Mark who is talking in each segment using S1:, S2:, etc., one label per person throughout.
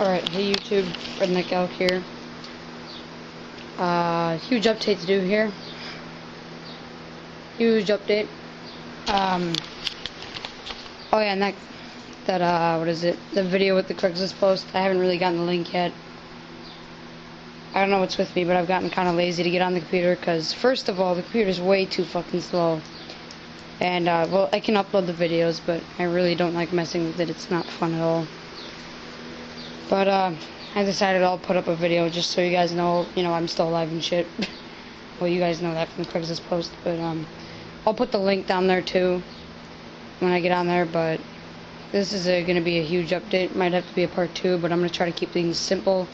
S1: Alright, hey YouTube, Redneck Elk here. Huge update to do here. Huge update. Oh yeah, and what is it? The video with the Craigslist post. I haven't really gotten the link yet. I don't know what's with me, but I've gotten kind of lazy to get on the computer because, first of all, the computer's way too fucking slow. And, well, I can upload the videos, but I really don't like messing with it. It's not fun at all. But, I decided I'll put up a video just so you guys know, I'm still alive and shit. Well, you guys know that from the Craigslist post, but, I'll put the link down there, too, when I get on there, but this is going to be a huge update. Might have to be a part 2, but I'm going to try to keep things simple.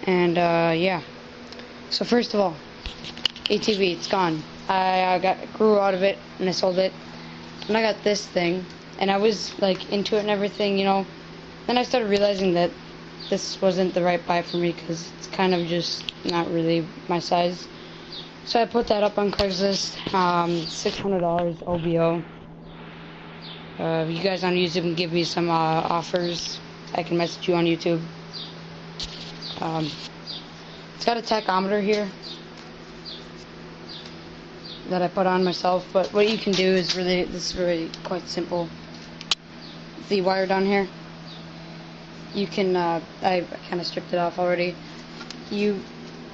S1: And, yeah. So, first of all, ATV, it's gone. I grew out of it, and I sold it. And I got this thing, and I was, like, into it and everything, Then I started realizing that this wasn't the right buy for me because it's kind of just not really my size. So I put that up on Craigslist, $600 OBO. If you guys on YouTube can give me some offers, I can message you on YouTube. It's got a tachometer here that I put on myself, but what you can do is this is really quite simple. The wire down here, you can, I kind of stripped it off already. You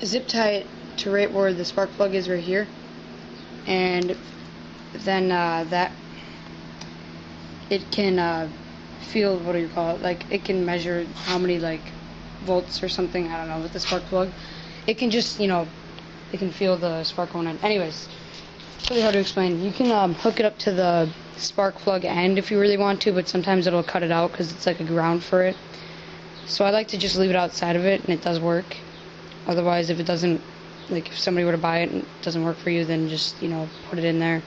S1: zip tie it to right where the spark plug is right here, and then it can feel, what do you call it, like it can measure how many like volts or something, I don't know, with the spark plug. It can just, it can feel the spark going in. Anyways, it's really hard to explain. You can hook it up to the spark plug end if you really want to, but sometimes it'll cut it out because it's like a ground for it. So I like to just leave it outside of it, and it does work. Otherwise, if it doesn't, like if somebody were to buy it and it doesn't work for you, then just, put it in there.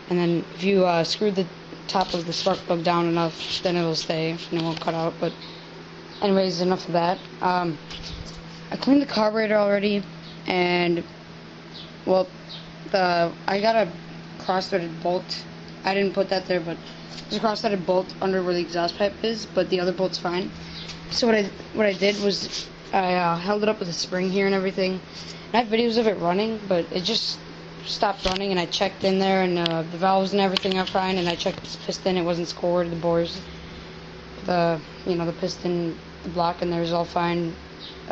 S1: And then if you screw the top of the spark plug down enough, then it'll stay and it won't cut out. But anyways, enough of that. I cleaned the carburetor already, and, well, I got a cross-threaded bolt. I didn't put that there, but there's a cross-threaded bolt under where the exhaust pipe is, but the other bolt's fine. So what I did was I held it up with a spring here and everything. And I have videos of it running, but it just stopped running, and I checked in there, and the valves and everything are fine, and I checked the piston, it wasn't scored, the bores, the piston, the block in there is all fine.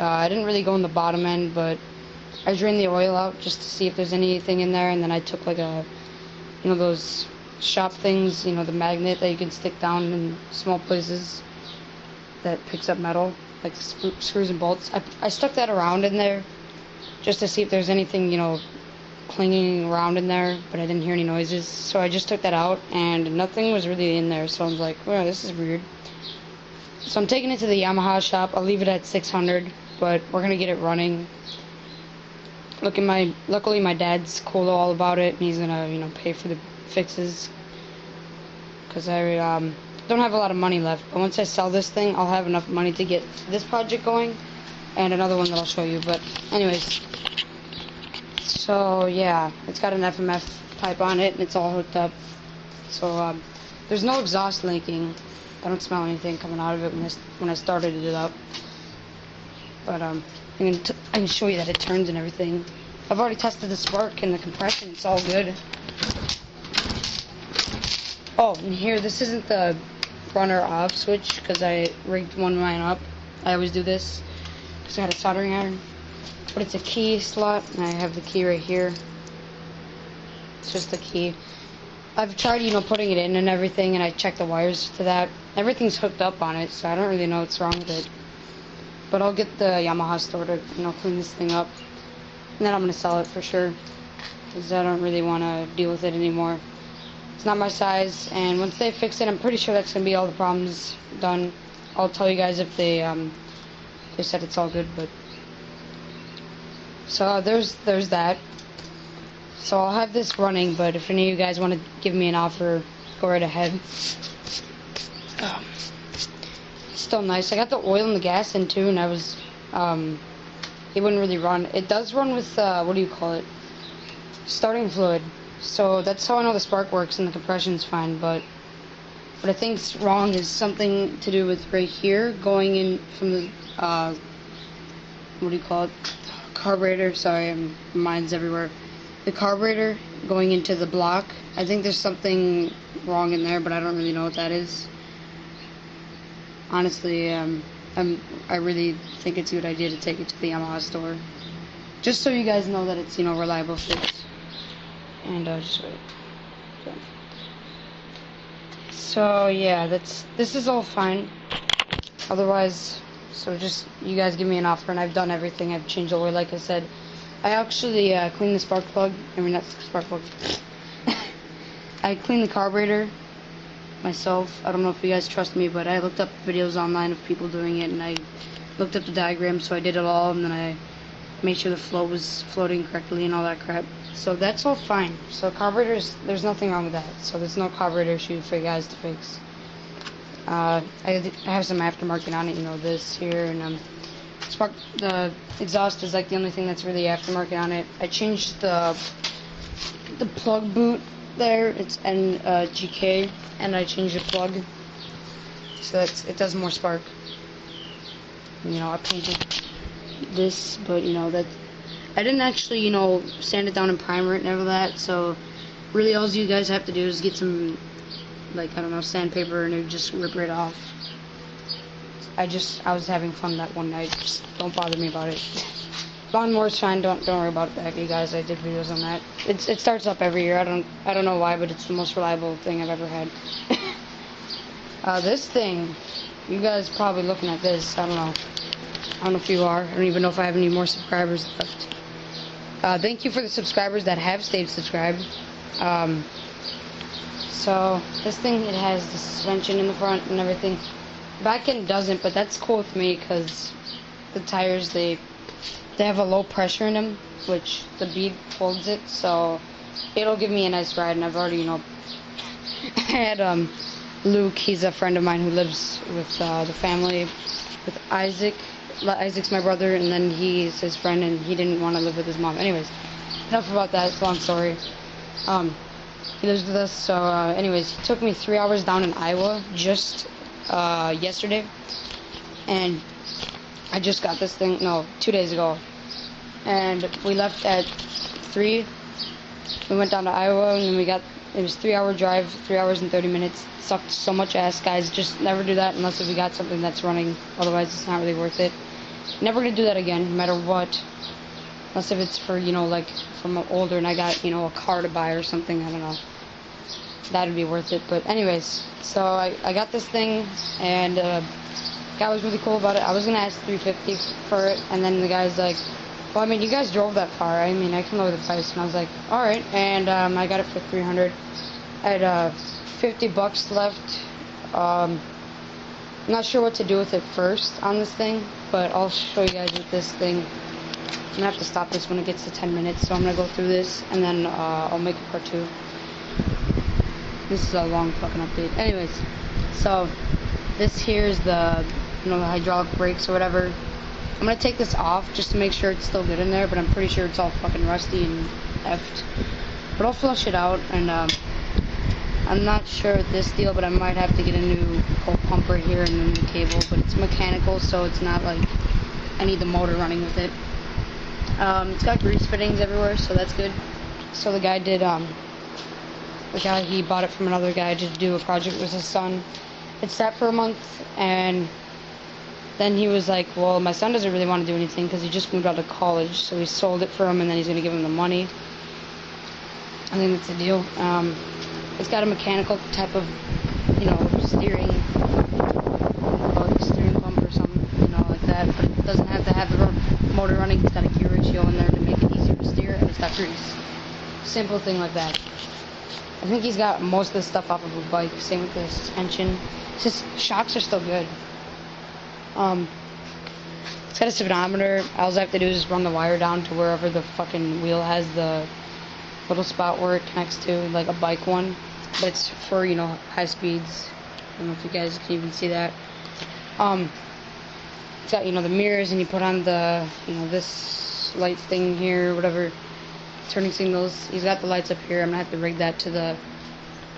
S1: I didn't really go in the bottom end, but I drained the oil out just to see if there's anything in there, and then I took like those shop things, the magnet that you can stick down in small places that picks up metal, like screws and bolts. I stuck that around in there just to see if there's anything, clinging around in there, but I didn't hear any noises. So I just took that out, and nothing was really in there, so I was like, well, this is weird. So I'm taking it to the Yamaha shop. I'll leave it at 600, but we're going to get it running. Luckily my dad's cool all about it, and he's going to, pay for the fixes. Because I don't have a lot of money left, but once I sell this thing, I'll have enough money to get this project going, and another one that I'll show you. But anyways, so yeah, it's got an FMF pipe on it, and it's all hooked up. So there's no exhaust linking. I don't smell anything coming out of it when I started it up. But I can show you that it turns and everything. I've already tested the spark and the compression. It's all good. Oh, and here, this isn't the runner off switch because I rigged one of mine up. I always do this because I had a soldering iron. But it's a key slot, and I have the key right here. It's just the key. I've tried, putting it in and everything, and I checked the wires to that. Everything's hooked up on it, so I don't really know what's wrong with it. But I'll get the Yamaha store to, clean this thing up. And then I'm going to sell it for sure, because I don't really want to deal with it anymore. It's not my size, and once they fix it, I'm pretty sure that's going to be all the problems done. I'll tell you guys if they said it's all good, but... So there's that. So I'll have this running, but if any of you guys want to give me an offer, go right ahead. It's still nice. I got the oil and the gas in too, and I was, it wouldn't really run. It does run with, what do you call it? Starting fluid. So that's how I know the spark works and the compression's fine, but What I think's wrong is something to do with right here, going in from the, what do you call it? Carburetor. Sorry, my mind's everywhere. The carburetor going into the block. I think there's something wrong in there, but I don't really know what that is. Honestly, I really think it's a good idea to take it to the Yamaha store, just so you guys know that it's, you know, reliable fix. And just wait. Okay. So yeah, this is all fine. Otherwise, so just you guys give me an offer, and I've done everything. I've changed the oil, like I said. I actually cleaned the spark plug. I mean, not spark plug. I cleaned the carburetor myself. I don't know if you guys trust me, but I looked up videos online of people doing it, and I looked up the diagram, so I did it all, and then I made sure the flow was floating correctly and all that crap. So that's all fine. So carburetors, there's nothing wrong with that. So there's no carburetor issue for you guys to fix. I have some aftermarket on it, you know, this here, and the exhaust is like the only thing that's really aftermarket on it. I changed the plug boot there. It's NGK, and I changed the plug so that it does more spark. You know, I painted this, but you know that I didn't actually, you know, sand it down and primer it and all that. So really, all you guys have to do is get some, like, I don't know, sandpaper, and it just rip right off. I was having fun that one night. Just don't bother me about it. Lawnmower's fine. Don't worry about it back, you guys. I did videos on that. It starts up every year. I don't know why, but it's the most reliable thing I've ever had. This thing, you guys probably looking at this. I don't know if you are. I don't even know if I have any more subscribers left. Thank you for the subscribers that have stayed subscribed. So this thing, it has the suspension in the front and everything. Back end doesn't, but that's cool with me because the tires, they have a low pressure in them, which the bead holds it, so it'll give me a nice ride. And I've already, you know, had Luke. He's a friend of mine who lives with the family with Isaac. Isaac's my brother, and then he's his friend, and he didn't want to live with his mom. Anyways, enough about that. It's a long story. He lives with us, so anyways, he took me 3 hours down in Iowa just yesterday, and I just got this thing, no, 2 days ago, and we left at 3. We went down to Iowa, and then it was 3-hour drive, 3 hours and 30 minutes. Sucked so much ass, guys. Just never do that unless if you got something that's running. Otherwise, it's not really worth it. Never gonna do that again, no matter what. Unless if it's for, you know, like, from older and I got, you know, a car to buy or something, I don't know. That'd be worth it. But anyways, so I got this thing, and guy was really cool about it. I was gonna ask $350 for it, and then the guy's like, well, I mean, you guys drove that far. I mean, I can lower the price. And I was like, all right. And I got it for $300. I had $50 left. I'm not sure what to do with it first on this thing, but I'll show you guys with this thing. I'm gonna have to stop this when it gets to 10 minutes, so I'm gonna go through this, and then I'll make a part 2. This is a long fucking update. Anyways, so this here is the, you know, the hydraulic brakes or whatever. I'm gonna take this off just to make sure it's still good in there, but I'm pretty sure it's all fucking rusty and effed. But I'll flush it out, and I'm not sure with this deal, but I might have to get a new cold pump right here and a new cable, but it's mechanical, so it's not like I need the motor running with it. It's got grease fittings everywhere, so that's good. So the guy did, he bought it from another guy to do a project with his son. It sat for a month, and then he was like, well, my son doesn't really want to do anything because he just moved out of college, so he sold it for him, and then he's going to give him the money. I think that's the deal. It's got a mechanical type of, you know, steering pump or something, you know, like that, but it doesn't have to have the motor running. It's got a gear ratio in there to make it easier to steer, and it's got grease. Simple thing like that. I think he's got most of the stuff off of a bike. Same with the suspension. His shocks are still good. It's got a speedometer. All I have to do is just run the wire down to wherever the fucking wheel has the little spot where it connects to, like a bike one. But it's for, you know, high speeds. I don't know if you guys can even see that. It's got, you know, the mirrors, and you put on the, you know, this light thing here, whatever, turning signals. He's got the lights up here. I'm gonna have to rig that to the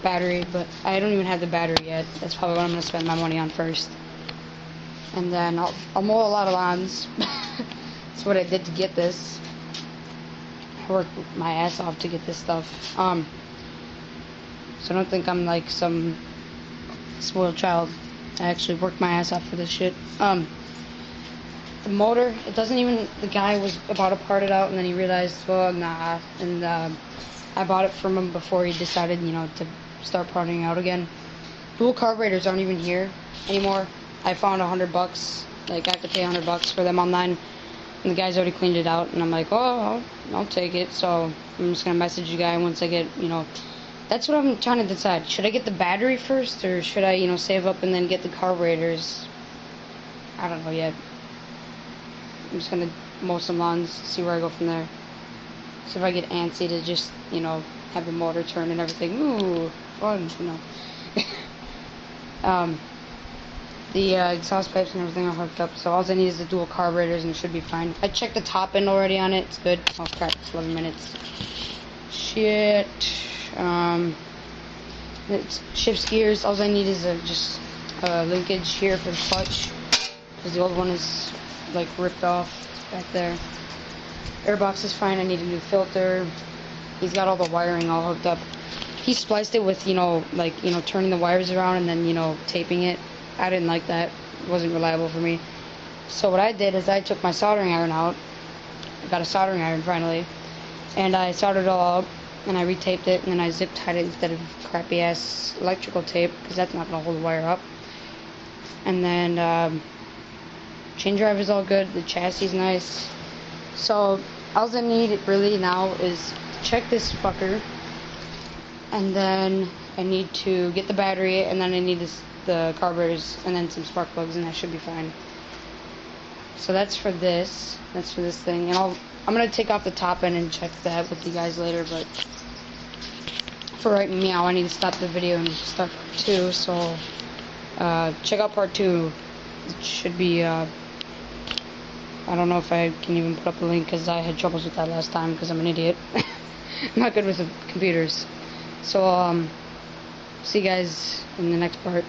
S1: battery, but I don't even have the battery yet. That's probably what I'm gonna spend my money on first. And then I'll mow a lot of lawns. That's what I did to get this. I worked my ass off to get this stuff. So don't think I'm like some spoiled child. I actually worked my ass off for this shit. The motor, it doesn't even, the guy was about to part it out and then he realized, well, nah, and I bought it from him before he decided, you know, to start parting out again. Dual carburetors aren't even here anymore. I found $100, like I have to pay $100 for them online, and the guy's already cleaned it out, and I'm like, oh, I'll take it. So I'm just gonna message the guy once I get, you know, that's what I'm trying to decide. Should I get the battery first, or should I, you know, save up and then get the carburetors? I don't know yet. I'm just gonna mow some lawns, see where I go from there. See if I get antsy to just, you know, have the motor turn and everything. Ooh, fun, you know. The exhaust pipes and everything are hooked up, so all I need is the dual carburetors and it should be fine. I checked the top end already on it, it's good. Oh crap, it's 11 minutes. Shit. It shifts gears. All I need is just a linkage here for the clutch, because the old one is like ripped off. It's back there. Airbox is fine. I need a new filter. He's got all the wiring all hooked up. He spliced it with, you know, like, you know, turning the wires around and then, you know, taping it. I didn't like that. It wasn't reliable for me. So what I did is I took my soldering iron out. I got a soldering iron finally, and I soldered it all up, and I retaped it, and then I zip tied it instead of crappy ass electrical tape, because that's not gonna hold the wire up. And then chain drive is all good. The chassis is nice. So all I need really now is check this fucker, and then I need to get the battery, and then I need the carburetors, and then some spark plugs, and that should be fine. So that's for this. That's for this thing, and I'm gonna take off the top end and check that with you guys later. But for right now, I need to stop the video and start part 2. So check out part 2. It should be. I don't know if I can even put up a link, because I had troubles with that last time because I'm an idiot. I'm not good with the computers. So see you guys in the next part.